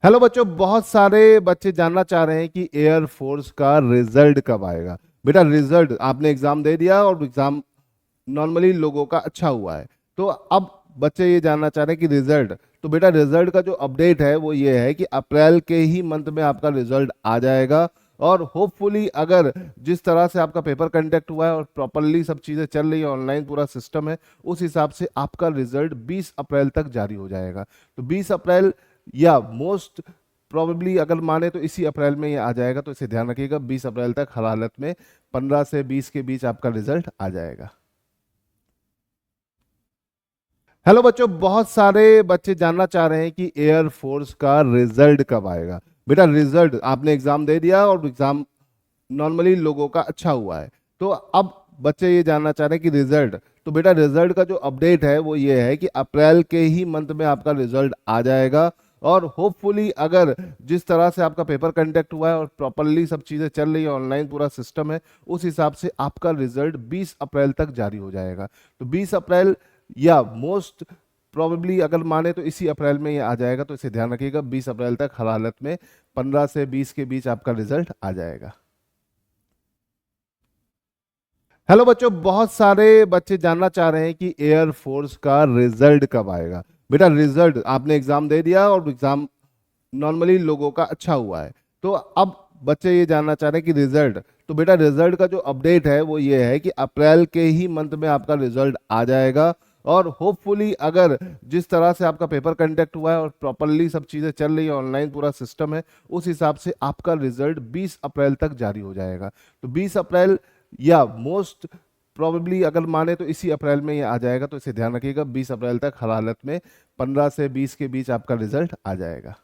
Hello बच्चों, बहुत सारे बच्चे जानना चाह रहे हैं कि एयरफोर्स का रिजल्ट कब आएगा। बेटा, रिजल्ट आपने एग्जाम दे दिया और एग्जाम नॉर्मली लोगों का अच्छा हुआ है। तो अब बच्चे ये जानना चाह रहे हैं कि रिजल्ट, तो बेटा रिजल्ट का जो अपडेट है वो ये है कि अप्रैल के ही मंथ में आपका रिजल्ट आ जाएगा। और होपफुली अगर जिस तरह से आपका पेपर कंडक्ट हुआ है और प्रॉपरली सब चीज़ें चल रही है, ऑनलाइन पूरा सिस्टम है, उस हिसाब से आपका रिजल्ट 20 अप्रैल तक जारी हो जाएगा। तो 20 अप्रैल या मोस्ट प्रोबेबली अगर माने तो इसी अप्रैल में ये आ जाएगा। तो इसे ध्यान रखिएगा, 20 अप्रैल तक हर हालत में 15 से 20 के बीच आपका रिजल्ट आ जाएगा। हेलो बच्चों, बहुत सारे बच्चे जानना चाह रहे हैं कि एयरफोर्स का रिजल्ट कब आएगा। बेटा, रिजल्ट आपने एग्जाम दे दिया और एग्जाम नॉर्मली लोगों का अच्छा हुआ है। तो अब बच्चे ये जानना चाह रहे हैं कि रिजल्ट, तो बेटा रिजल्ट का जो अपडेट है वो ये है कि अप्रैल के ही मंथ में आपका रिजल्ट आ जाएगा। और होपफुली अगर जिस तरह से आपका पेपर कंडक्ट हुआ है और प्रॉपरली सब चीज़ें चल रही है, ऑनलाइन पूरा सिस्टम है, उस हिसाब से आपका रिजल्ट 20 अप्रैल तक जारी हो जाएगा। तो 20 अप्रैल या मोस्ट प्रोबेबली अगर माने तो इसी अप्रैल में ये आ जाएगा। तो इसे ध्यान रखिएगा, 20 अप्रैल तक हर हालत में 15 से 20 के बीच आपका रिजल्ट आ जाएगा। हेलो बच्चों, बहुत सारे बच्चे जानना चाह रहे हैं कि एयरफोर्स का रिजल्ट कब आएगा। बेटा, रिजल्ट आपने एग्जाम दे दिया और एग्जाम नॉर्मली लोगों का अच्छा हुआ है। तो अब बच्चे ये जानना चाह रहे हैं कि रिजल्ट, तो बेटा रिजल्ट का जो अपडेट है वो ये है कि अप्रैल के ही मंथ में आपका रिजल्ट आ जाएगा। और होपफुली अगर जिस तरह से आपका पेपर कंडक्ट हुआ है और प्रॉपरली सब चीज़ें चल रही है, ऑनलाइन पूरा सिस्टम है, उस हिसाब से आपका रिजल्ट 20 अप्रैल तक जारी हो जाएगा। तो 20 अप्रैल या मोस्ट प्रोबेबली अगर माने तो इसी अप्रैल में ये आ जाएगा। तो इसे ध्यान रखिएगा, 20 अप्रैल तक हर हालत में 15 से 20 के बीच आपका रिजल्ट आ जाएगा।